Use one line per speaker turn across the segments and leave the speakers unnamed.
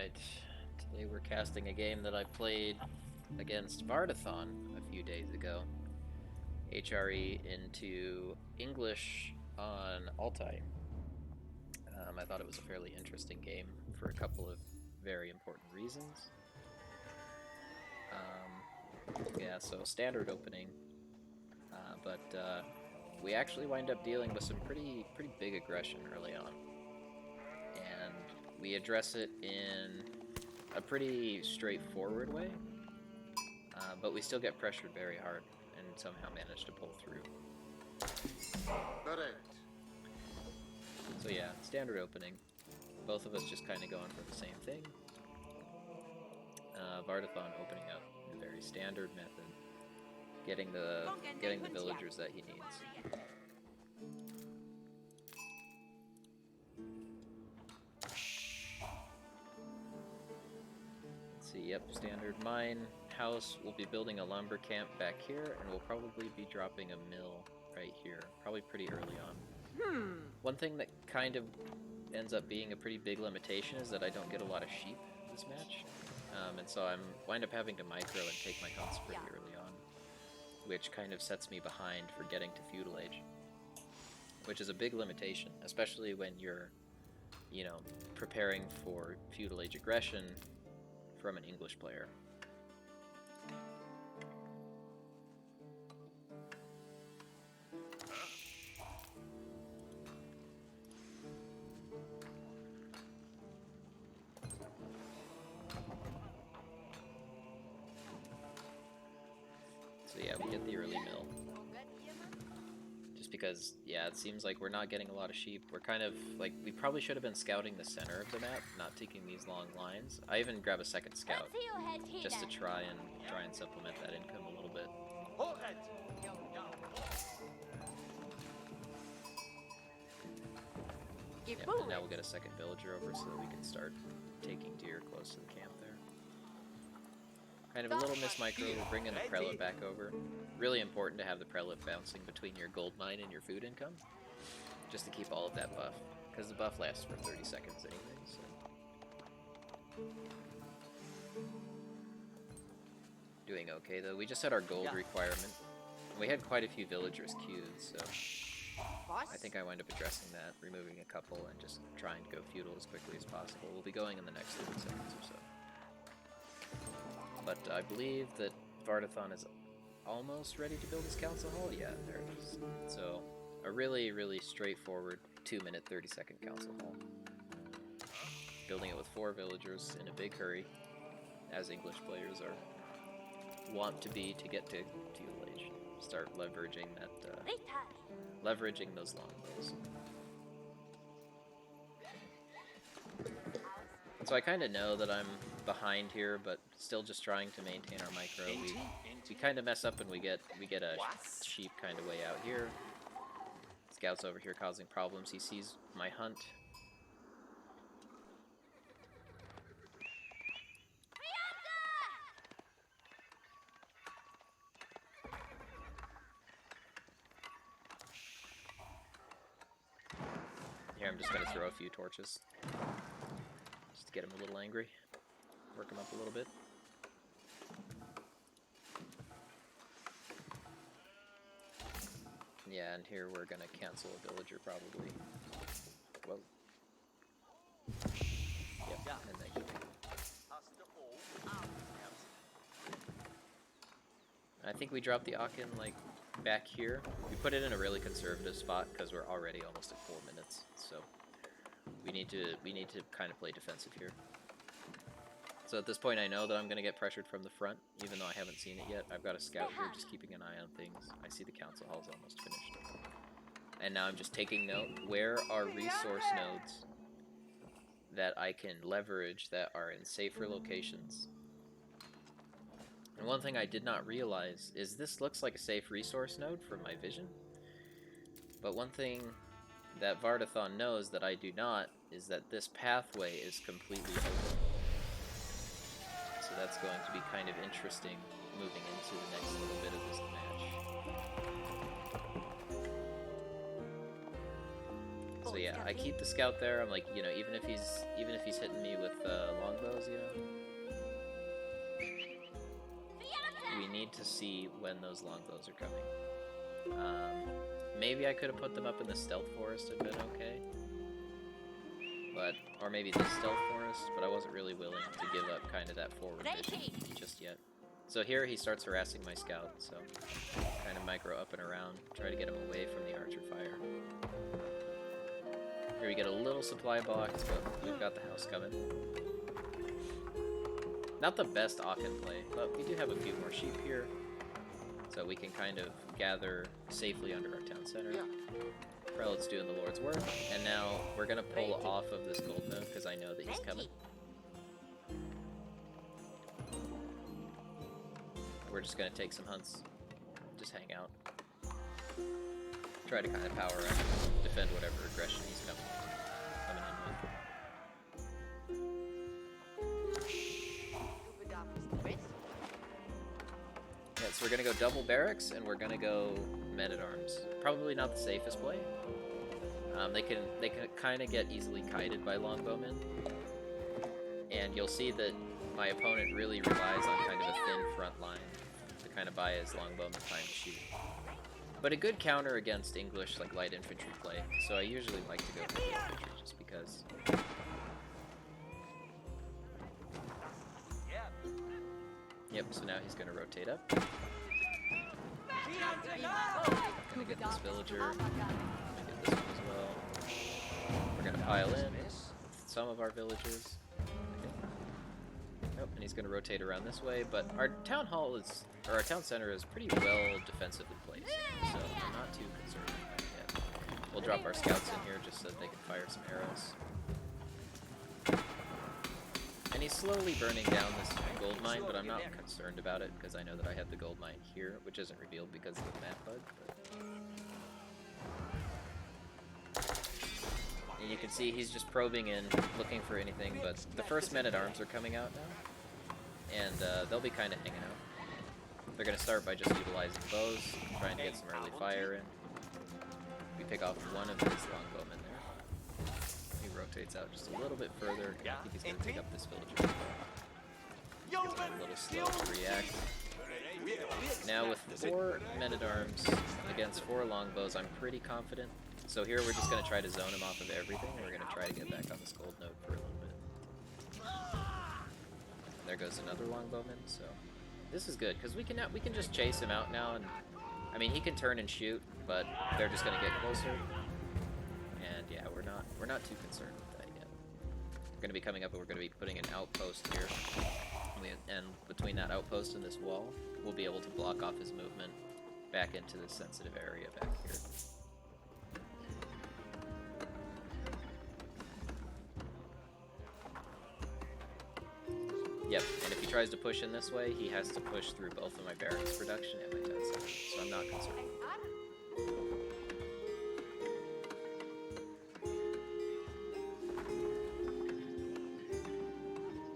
Alright, today we're casting a game that I played against Vardathon a few days ago. HRE into English on Altai. I thought it was a fairly interesting game for a couple of very important reasons. Yeah, so standard opening, but we actually wind up dealing with some pretty big aggression early on, and we address it in a pretty straightforward way, but we still get pressured very hard and somehow manage to pull through.
Correct.
So yeah, standard opening. Both of us just kind of going for the same thing. Vardathon opening up in a very standard method, getting the villagers that he needs. Let's see, yep, standard mine house. We'll be building a lumber camp back here, and we'll probably be dropping a mill right here, probably pretty early on. One thing that kind of ends up being a pretty big limitation is that I don't get a lot of sheep this match, and so I wind up having to micro and take my hunts pretty early on, which kind of sets me behind for getting to feudal age, which is a big limitation, especially when you're, you know, preparing for feudal age aggression from an English player. So yeah, we get the early mill. Just because, yeah, it seems like we're not getting a lot of sheep. We're kind of, like, we probably should have been scouting the center of the map, not taking these long lines. I even grab a second scout, just to try and supplement that income a little bit. Yeah, and now we'll get a second villager over so that we can start taking deer close to the camp there. Kind of a little miss micro, we're bringing the prelate back over. Really important to have the prelate bouncing between your gold mine and your food income, just to keep all of that buff, because the buff lasts for 30 seconds anyway, so. Doing okay though, we just had our gold requirement. We had quite a few villagers queued, so I think I wind up addressing that, removing a couple, and just trying to go feudal as quickly as possible. We'll be going in the next 30 seconds or so. But I believe that Vardathon is almost ready to build his council hall. Yeah, there it is. So, a really straightforward 2-minute, 30-second council hall. Building it with 4 villagers in a big hurry, as English players are want to be to get to feudal age. Start leveraging that, leveraging those longbows. So I kind of know that I'm behind here, but still just trying to maintain our micro. We kind of mess up and we get a sheep kind of way out here. Scout's over here causing problems. He sees my hunt. Here, I'm just going to throw a few torches. Just to get him a little angry. Work him up a little bit. Yeah, and here we're going to cancel a villager probably. Whoa. Yep, and then I think we dropped the Aachen, like, back here. We put it in a really conservative spot because we're already almost at 4 minutes, so we need to kind of play defensive here. So at this point I know that I'm going to get pressured from the front, even though I haven't seen it yet. I've got a scout here just keeping an eye on things. I see the council hall's almost finished. And now I'm just taking note, where are resource nodes that I can leverage that are in safer locations? And one thing I did not realize is this looks like a safe resource node from my vision. But one thing that Vardathon knows that I do not is that this pathway is completely open. So that's going to be kind of interesting moving into the next little bit of this match. So yeah, I keep the scout there. I'm like, you know, even if he's hitting me with longbows, need to see when those longbows are coming. Maybe I could have put them up in the stealth forest and been okay. Or maybe the stealth forest, but I wasn't really willing to give up kind of that forward vision just yet. So here he starts harassing my scout, so kind of micro up and around, try to get him away from the archer fire. Here we get a little supply box, but we've got the house coming. Not the best Aachen play, but we do have a few more sheep here, so we can kind of gather safely under our town center. Prelate's doing the Lord's work, and now we're gonna pull off of this gold node because I know that he's coming. We're just gonna take some hunts, just hang out, try to kind of power up, defend whatever aggression he's coming in with. Yeah, so we're gonna go double barracks, and we're gonna go men-at-arms. Probably not the safest play. They can kind of get easily kited by longbowmen, and you'll see that my opponent really relies on kind of a thin front line to kind of buy his longbowman time to shoot. But a good counter against English like light infantry play, so I usually like to go for the infantry just because. Yep, so now he's going to rotate up. Gonna get this villager. Gonna get this one as well. We're gonna pile in some of our villagers. Okay. Nope, and he's gonna rotate around this way, but our town hall is, or our town center is pretty well defensively placed, so I'm not too concerned about it yet. We'll drop our scouts in here just so that they can fire some arrows. And he's slowly burning down this gold mine, but I'm not concerned about it because I know that I have the gold mine here, which isn't revealed because of the map bug. And you can see he's just probing in, looking for anything, but the first men-at-arms are coming out now, and they'll be kind of hanging out. They're going to start by just utilizing bows, trying to get some early fire in. We pick off one of his longbowmen there. He rotates out just a little bit further. I think he's going to pick up this villager. Gets a little slow to react. Now with 4 men-at-arms against 4 longbows, I'm pretty confident. So here we're just going to try to zone him off of everything. We're going to try to get back on this gold node for a little bit. And there goes another longbowman, so this is good, because we can just chase him out now, and I mean, he can turn and shoot, but they're just going to get closer. And yeah, we're not too concerned with that yet. We're going to be coming up and we're going to be putting an outpost here. And between that outpost and this wall, we'll be able to block off his movement back into this sensitive area back here. Yep, and if he tries to push in this way, he has to push through both of my barracks production and my town center, so I'm not concerned.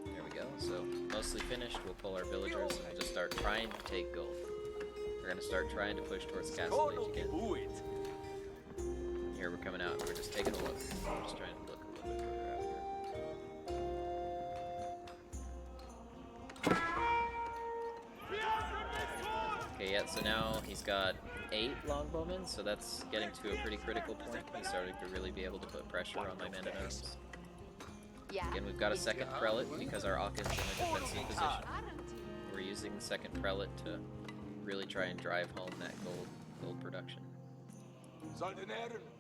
There we go, so mostly finished. We'll pull our villagers and we'll just start trying to take gold. We're going to start trying to push towards Castle Age again. Here we're coming out and we're just taking a look. We're just trying to look a little bit further out here. Okay, yeah, so now he's got 8 longbowmen, so that's getting to a pretty critical point. He's starting to really be able to put pressure on my men-at-arms. Again, we've got a second prelate because our Aachen's in a defensive position. We're using the second prelate to really try and drive home that gold production.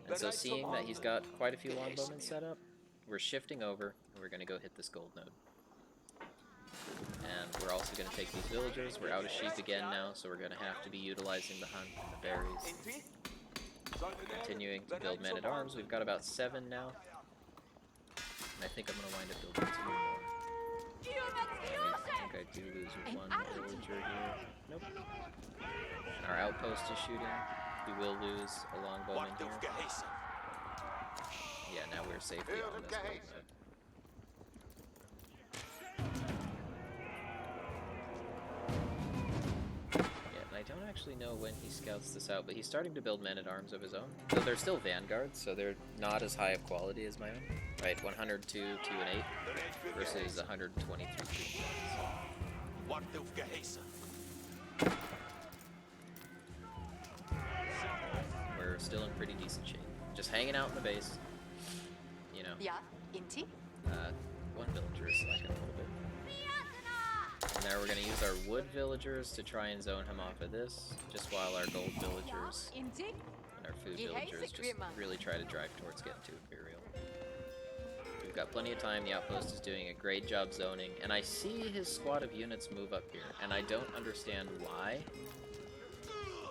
And so seeing that he's got quite a few longbowmen set up, we're shifting over and we're going to go hit this gold node. And we're also going to take these villagers. We're out of sheep again now, so we're going to have to be utilizing the hunt and the berries. Continuing to build men-at-arms. We've got about 7 now. And I think I'm going to wind up building 2 more. I think I do lose 1 villager here. Nope. And our outpost is shooting. We will lose a longbowman here. Yeah, now we're safely on this gold node. I don't actually know when he scouts this out, but he's starting to build men-at-arms of his own. So they're still vanguards, so they're not as high of quality as my own. Right, 102, 2, and 8 versus 123, 3, and 7. We're still in pretty decent shape. Just hanging out in the base. You know.
Ja, Inti?
One villager is slacking a little bit. And there we're going to use our wood villagers to try and zone him off of this, just while our gold villagers
Inti?
and our food villagers just really try to drive towards getting to Imperial. We've got plenty of time, the outpost is doing a great job zoning, and I see his squad of units move up here, and I don't understand why.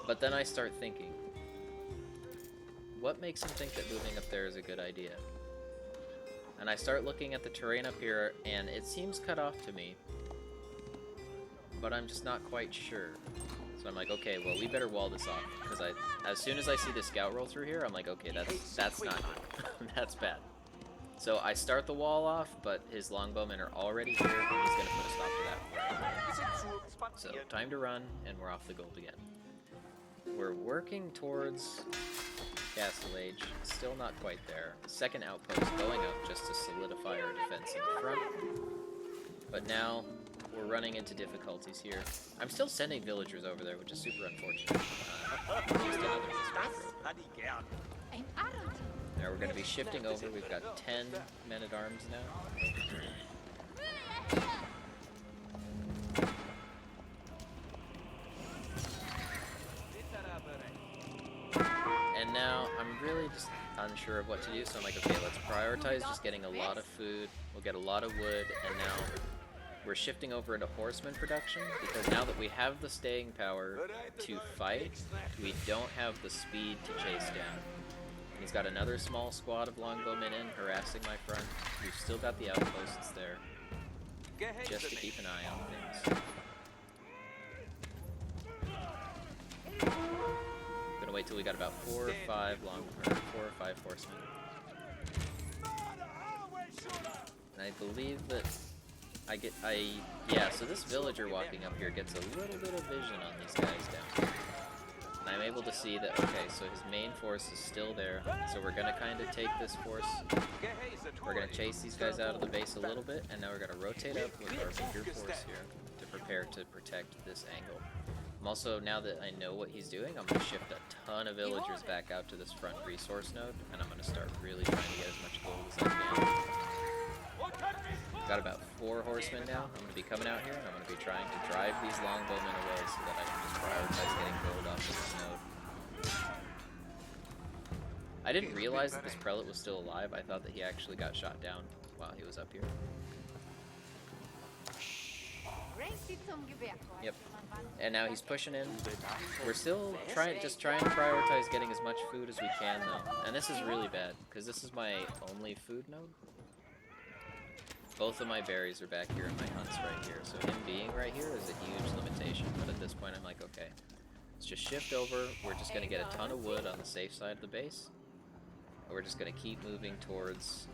But then I start thinking, what makes him think that moving up there is a good idea? And I start looking at the terrain up here, and it seems cut off to me, but I'm just not quite sure. So I'm like, okay, well, we better wall this off, because as soon as I see the scout roll through here, I'm like, okay, that's not good. That's bad. So I start the wall off, but his longbowmen are already here, and he's gonna put a stop to that. So time to run, and we're off the gold again. We're working towards Castle Age, still not quite there. Second outpost going up just to solidify our defense in the front. But now we're running into difficulties here. I'm still sending villagers over there, which is super unfortunate. Just another now we're going to be shifting over. We've got 10 men-at-arms now. And now I'm really just unsure of what to do, so I'm like, okay, let's prioritize just getting a lot of food. We'll get a lot of wood, and now we're shifting over into horseman production, because now that we have the staying power to fight, we don't have the speed to chase down. He's got another small squad of longbowmen in, harassing my front. We've still got the outposts there, just to keep an eye on things. Gonna wait till we got about 4 or 5 horsemen. And I believe that yeah, so this villager walking up here gets a little bit of vision on these guys down here. And I'm able to see that, okay, so his main force is still there, so we're gonna kind of take this force, we're gonna chase these guys out of the base a little bit, and now we're gonna rotate up with our bigger force here to prepare to protect this angle. I'm also, now that I know what he's doing, I'm gonna shift a ton of villagers back out to this front resource node, and I'm gonna start really trying to get as much gold as I can. Got about 4 horsemen now. I'm going to be coming out here, and I'm going to be trying to drive these longbowmen away so that I can just prioritize getting gold off of this node. I didn't realize that this prelate was still alive. I thought that he actually got shot down while he was up here. Yep. And now he's pushing in. We're still trying to prioritize getting as much food as we can, though. And this is really bad, because this is my only food node. Both of my berries are back here and my hunts right here, so him being right here is a huge limitation, but at this point I'm like, okay, let's just shift over. We're just going to get a ton of wood on the safe side of the base, and we're just going to keep moving towards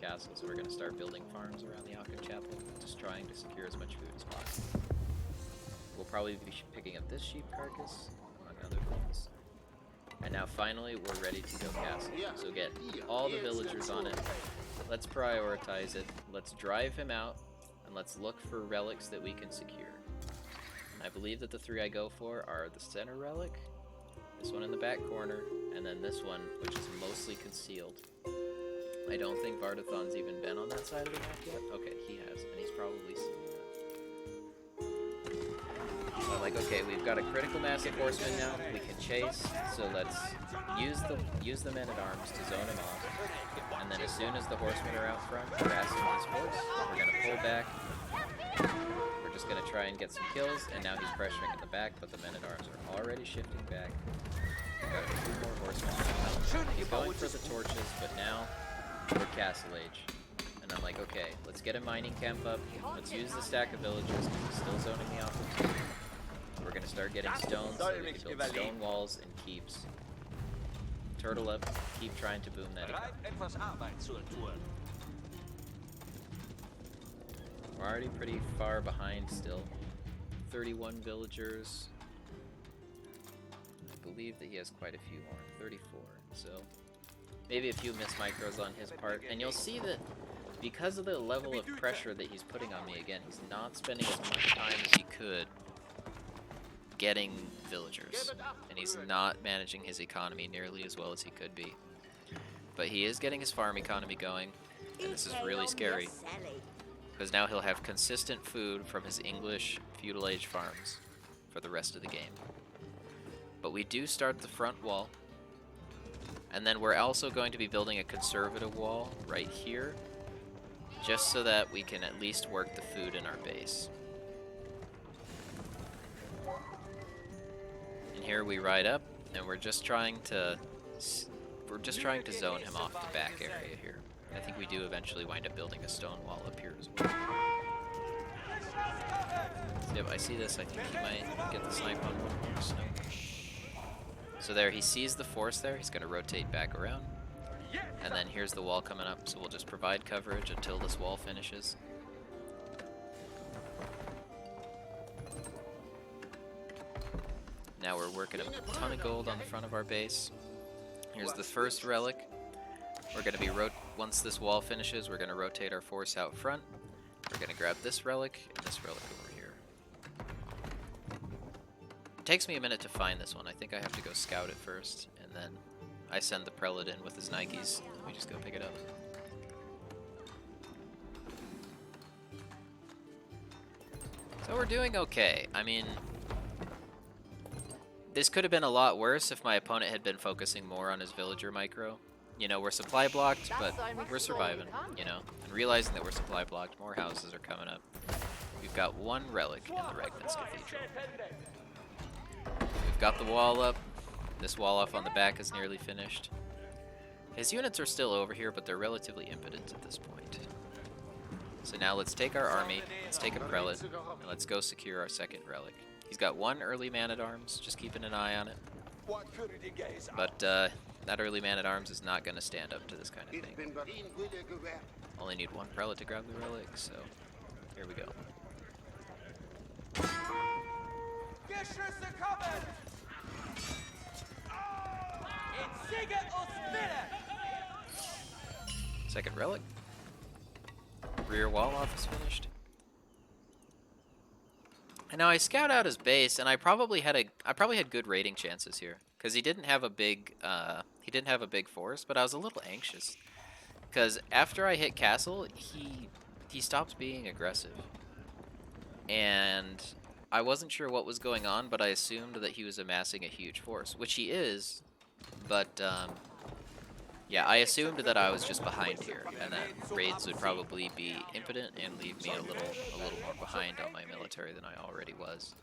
castles. So we're going to start building farms around the Aachen Chapel, just trying to secure as much food as possible. We'll probably be picking up this sheep carcass, among other things. And now finally we're ready to go castle. So get all the villagers on it. Let's prioritize it. Let's drive him out, and let's look for relics that we can secure. And I believe that the 3 I go for are the center relic, this one in the back corner, and then this one, which is mostly concealed. I don't think Vardathon's even been on that side of the map yet. Okay, he has, and he's probably seen that. So I'm like, okay, we've got a critical mass of horsemen now. We can chase, so let's use the men-at-arms to zone him off. And then as soon as the horsemen are out front harassing his force, we're gonna pull back. We're just gonna try and get some kills, and now he's pressuring in the back, but the men-at-arms are already shifting back. We've got a few more horsemen coming out. He's going for the torches, but now we're Castle Age. And I'm like, okay, let's get a mining camp up. Let's use the stack of villagers, because he's still zoning me off of 2. We're gonna start getting stones so we can build stone walls and keeps. Turtle up, keep trying to boom that economy. We're already pretty far behind still. 31 villagers. I believe that he has quite a few more, 34. So maybe a few missed micros on his part. And you'll see that because of the level of pressure that he's putting on me again, he's not spending as much time as he could getting villagers, and he's not managing his economy nearly as well as he could be. But he is getting his farm economy going, and this is really scary, because now he'll have consistent food from his English feudal age farms for the rest of the game. But we do start the front wall, and then we're also going to be building a conservative wall right here, just so that we can at least work the food in our base. And here we ride up, and we're just trying to zone him off the back area here. I think we do eventually wind up building a stone wall up here as well. Yep, I see this. I think he might get the snipe on one more snow. So there, he sees the force there. He's going to rotate back around. And then here's the wall coming up, so we'll just provide coverage until this wall finishes. Now we're working a ton of gold on the front of our base. Here's the first relic. We're going to be once this wall finishes, we're going to rotate our force out front. We're going to grab this relic and this relic over here. It takes me a minute to find this one. I think I have to go scout it first, and then I send the prelate in with his Nikes. We just go pick it up. So we're doing okay. I mean, this could have been a lot worse if my opponent had been focusing more on his villager micro. You know, we're supply blocked, but we're surviving, you know. And realizing that we're supply blocked, more houses are coming up. We've got one relic in the Regment's Cathedral. We've got the wall up. This wall off on the back is nearly finished. His units are still over here, but they're relatively impotent at this point. So now let's take our army, let's take a prelate, and let's go secure our second relic. He's got one early man-at-arms, just keeping an eye on it. But that early man-at-arms is not going to stand up to this kind of thing. Only need one prelate to grab the relic, so here we go. Second relic. Rear wall off is finished. And now I scout out his base, and I probably had good raiding chances here, because he didn't have a big force, but I was a little anxious, because after I hit castle, he stopped being aggressive, and I wasn't sure what was going on, but I assumed that he was amassing a huge force, which he is, but yeah, I assumed that I was just behind here, and that raids would probably be impotent and leave me a little more behind on my military than I already was.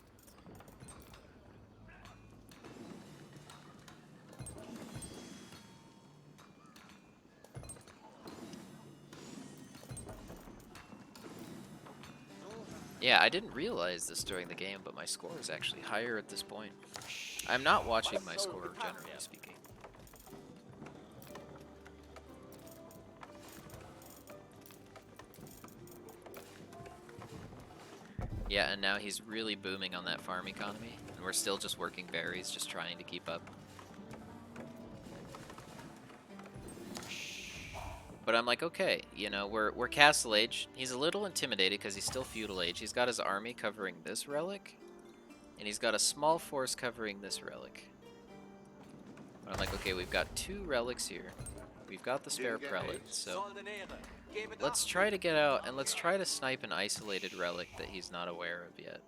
Yeah, I didn't realize this during the game, but my score is actually higher at this point. I'm not watching my score, generally speaking. Yeah, and now he's really booming on that farm economy, and we're still just working berries, just trying to keep up. But I'm like, okay, you know, we're Castle Age. He's a little intimidated because he's still Feudal Age. He's got his army covering this relic, and he's got a small force covering this relic. But I'm like, okay, we've got two relics here. We've got the spare prelate, so let's try to get out, and let's try to snipe an isolated relic that he's not aware of yet.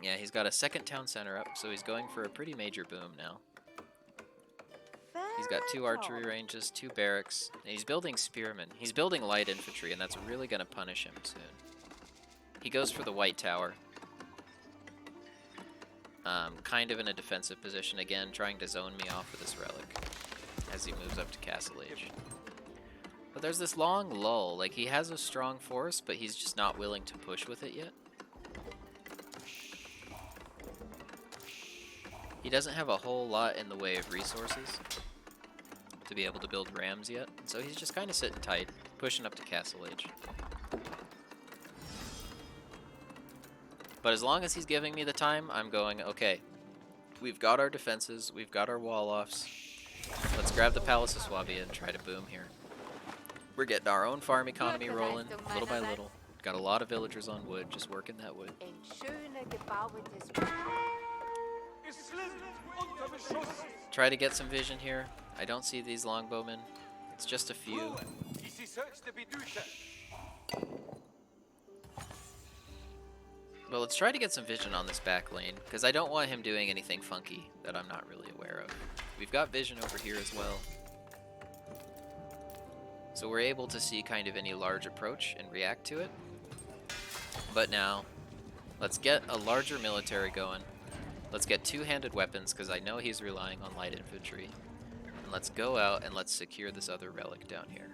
Yeah, he's got a second town center up, so he's going for a pretty major boom now. He's got 2 archery ranges, 2 barracks, and he's building spearmen. He's building light infantry, and that's really going to punish him soon. He goes for the white tower. Kind of in a defensive position again, trying to zone me off with this relic as he moves up to Castle Age. But there's this long lull, like he has a strong force, but he's just not willing to push with it yet. He doesn't have a whole lot in the way of resources to be able to build rams yet, so he's just kind of sitting tight, pushing up to Castle Age. But as long as he's giving me the time, I'm going, okay, We've got our defenses. We've got our wall-offs. Let's grab the Palace of Swabia and try to boom here. We're getting our own farm economy rolling, little by little. Got a lot of villagers on wood, just working that wood. Try to get some vision here. I don't see these longbowmen. It's just a few. Well, let's try to get some vision on this back lane, because I don't want him doing anything funky that I'm not really aware of. We've got vision over here as well. So we're able to see kind of any large approach and react to it. But now, let's get a larger military going. Let's get two-handed weapons, because I know he's relying on light infantry. And let's go out and let's secure this other relic down here.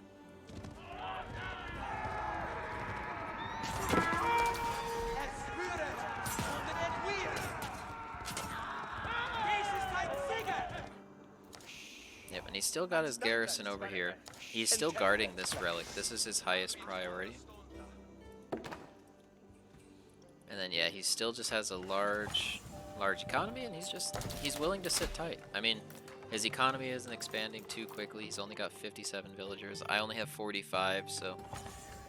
Yep, and he's still got his garrison over here. He's still guarding this relic. This is his highest priority. And then yeah, he still just has a large economy, and he's willing to sit tight. I mean, his economy isn't expanding too quickly. He's only got 57 villagers. I only have 45, so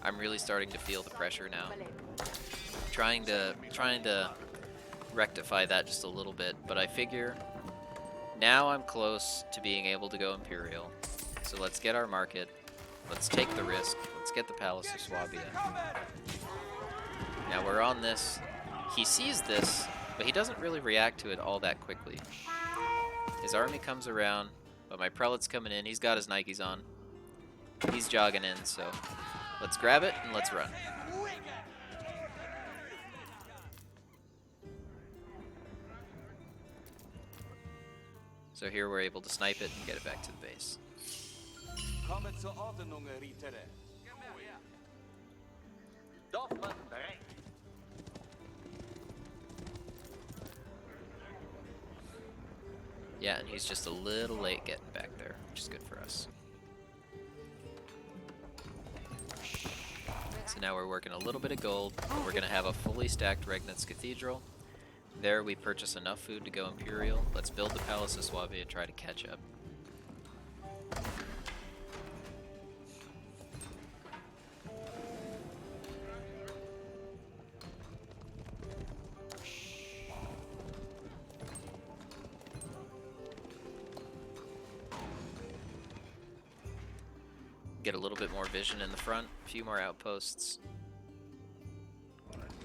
I'm really starting to feel the pressure now. Trying to rectify that just a little bit, but I figure now I'm close to being able to go Imperial. So let's get our market. Let's take the risk. Let's get the Palace of Swabia. Now we're on this. He sees this, but he doesn't really react to it all that quickly. His army comes around, but my prelate's coming in. He's got his Nikes on. He's jogging in, so let's grab it and let's run. So here we're able to snipe it and get it back to the base. Yeah, and he's just a little late getting back there, which is good for us. So now we're working a little bit of gold. We're going to have a fully stacked Regnitz Cathedral. There we purchase enough food to go Imperial. Let's build the Palace of Swabia and try to catch up. Get a little bit more vision in the front, a few more outposts.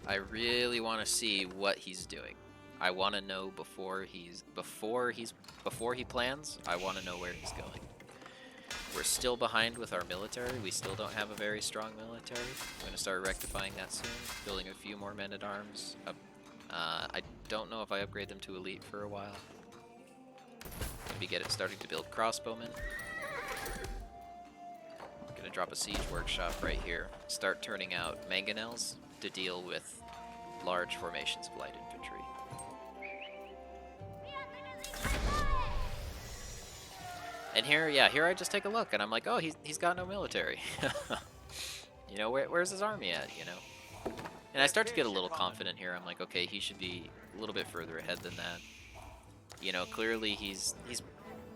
I really want to see what he's doing. I want to know before he plans. I want to know where he's going. We're still behind with our military. We still don't have a very strong military. I'm going to start rectifying that soon. Building a few more men-at-arms. I don't know if I upgrade them to elite for a while. Maybe get it starting to build crossbowmen. Gonna drop a siege workshop right here. Start turning out mangonels to deal with large formations of light infantry. And here, yeah, here I just take a look and I'm like, oh, he's got no military. You know, where's his army at, you know? And I start to get a little confident here. I'm like, okay, he should be a little bit further ahead than that. You know, clearly he's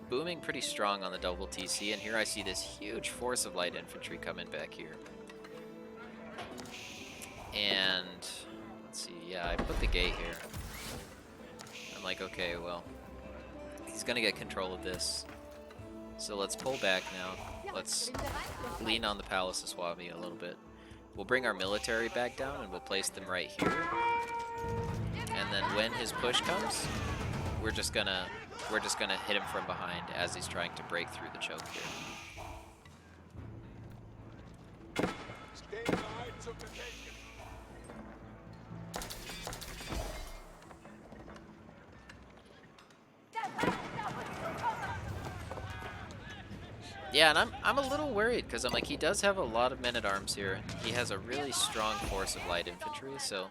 booming pretty strong on the double TC, and here I see this huge force of light infantry coming back here. And let's see, yeah, I put the gate here. I'm like, okay, well, he's gonna get control of this. So let's pull back now. Let's lean on the Palace of Swabia a little bit. We'll bring our military back down and we'll place them right here. And then when his push comes, we're just gonna hit him from behind as he's trying to break through the choke here. Yeah, and I'm a little worried because I'm like, he does have a lot of men-at-arms here. He has a really strong force of light infantry, so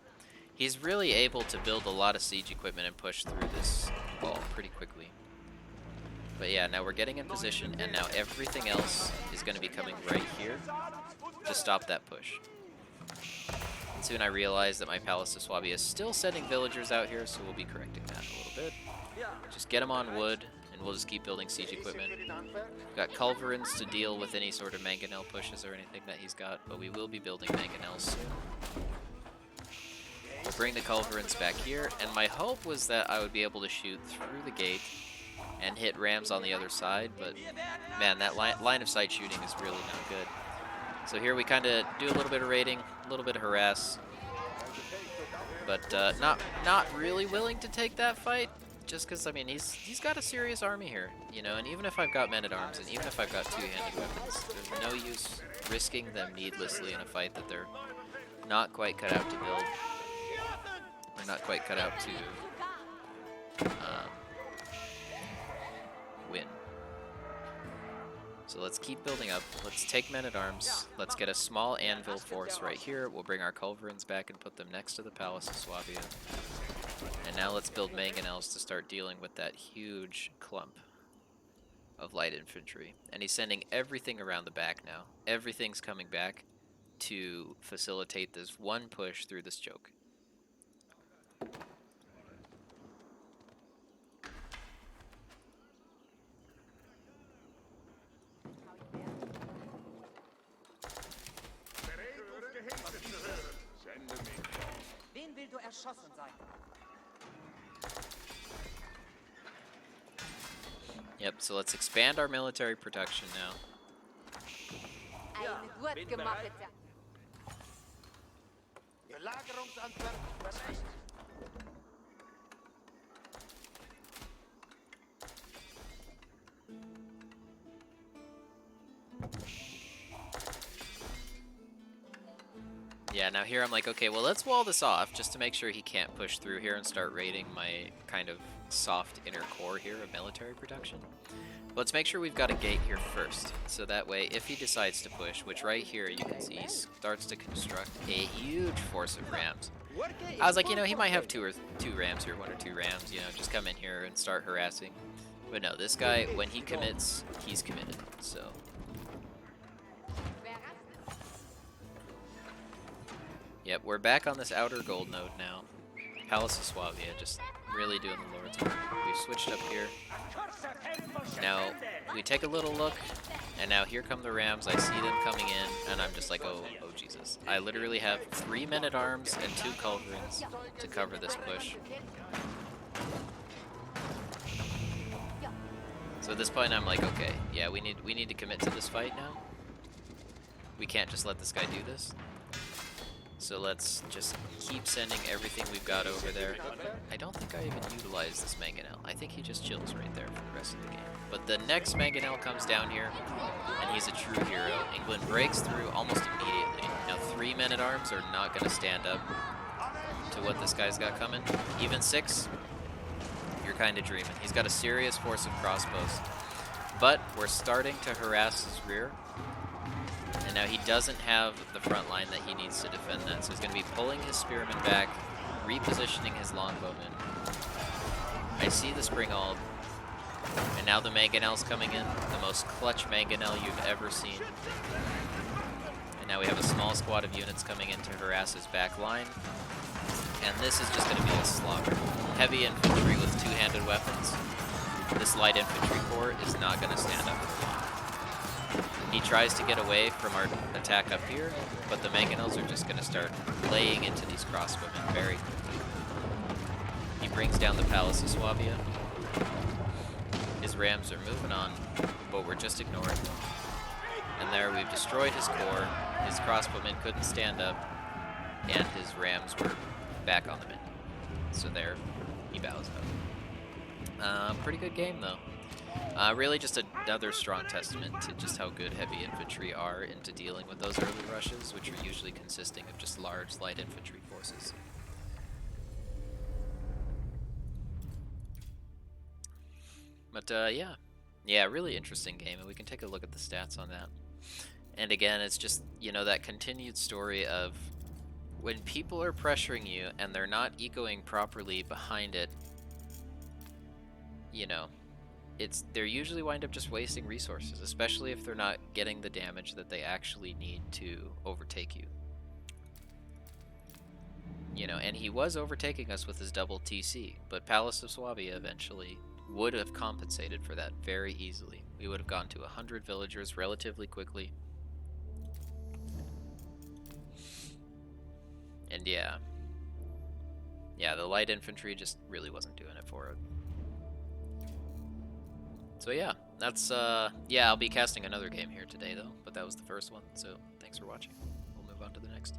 he's really able to build a lot of siege equipment and push through this wall pretty quickly. But yeah, now we're getting in position, and now everything else is going to be coming right here to stop that push. And soon I realized that my Palace of Swabia is still sending villagers out here, so we'll be correcting that a little bit. Just get them on wood, and we'll just keep building siege equipment. We've got culverins to deal with any sort of mangonel pushes or anything that he's got, but we will be building mangonels soon. We'll bring the culverins back here, and my hope was that I would be able to shoot through the gate and hit rams on the other side, but man, that line of sight shooting is really not good. So here we kind of do a little bit of raiding, a little bit of harass, but not really willing to take that fight, just because, I mean, he's got a serious army here, you know, and even if I've got men-at-arms, and even if I've got two-handed weapons, there's no use risking them needlessly in a fight that they're not quite cut out to build. They're not quite cut out to win. So let's keep building up. Let's take men-at-arms. Let's get a small anvil force right here. We'll bring our culverins back and put them next to the Palace of Swabia. And now let's build mangonels to start dealing with that huge clump of light infantry. And he's sending everything around the back now. Everything's coming back to facilitate this one push through this choke.
Wen will du erschossen sein?
Yep, so let's expand our military production now.
Ein gut gemachtes. Belagerungsanfang überreicht.
Yeah, now here I'm like, okay, well, let's wall this off just to make sure he can't push through here and start raiding my kind of soft inner core here of military production. Let's make sure we've got a gate here first, so that way if he decides to push, which right here you can see he starts to construct a huge force of rams. I was like, you know, he might have two rams here, 1 or 2 rams, you know, just come in here and start harassing. But no, this guy, when he commits, he's committed, so... Yep, we're back on this outer gold node now. Palace of Swabia, just really doing the Lord's work. We've switched up here. Now, we take a little look, and now here come the rams. I see them coming in, and I'm just like, oh Jesus. I literally have 3 men-at-arms and 2 culverins to cover this push. So at this point, I'm like, okay, yeah, we need to commit to this fight now. We can't just let this guy do this. So let's just keep sending everything we've got over there. I don't think I even utilized this mangonel. I think he just chills right there for the rest of the game. But the next mangonel comes down here, and he's a true hero. England breaks through almost immediately. Now 3 men-at-arms are not going to stand up to what this guy's got coming. Even 6, you're kind of dreaming. He's got a serious force of crossbows. But we're starting to harass his rear. And now he doesn't have the front line that he needs to defend that, so he's going to be pulling his spearmen back, repositioning his longbowmen. I see the Springald, and now the mangonel's coming in, the most clutch mangonel you've ever seen. And now we have a small squad of units coming in to harass his back line, and this is just going to be a slaughter. Heavy infantry with 2-handed weapons. This light infantry corps is not going to stand up for long. He tries to get away from our attack up here, but the mangonels are just going to start laying into these crossbowmen very quickly. He brings down the Palace of Swabia. His rams are moving on, but we're just ignoring them. And there we've destroyed his core, his crossbowmen couldn't stand up, and his rams were back on the mend. So there, he bows out. Pretty good game though. Really just another strong testament to just how good heavy infantry are into dealing with those early rushes, which are usually consisting of just large light infantry forces. But yeah, really interesting game, and we can take a look at the stats on that. And again, it's just, you know, that continued story of when people are pressuring you and they're not ecoing properly behind it, you know, they usually wind up just wasting resources, especially if they're not getting the damage that they actually need to overtake you. you know, and he was overtaking us with his double TC, but Palace of Swabia eventually would have compensated for that very easily. We would have gone to 100 villagers relatively quickly. And yeah, the light infantry just really wasn't doing it for it. So yeah, that's yeah, I'll be casting another game here today though, but that was the first one, so thanks for watching. We'll move on to the next.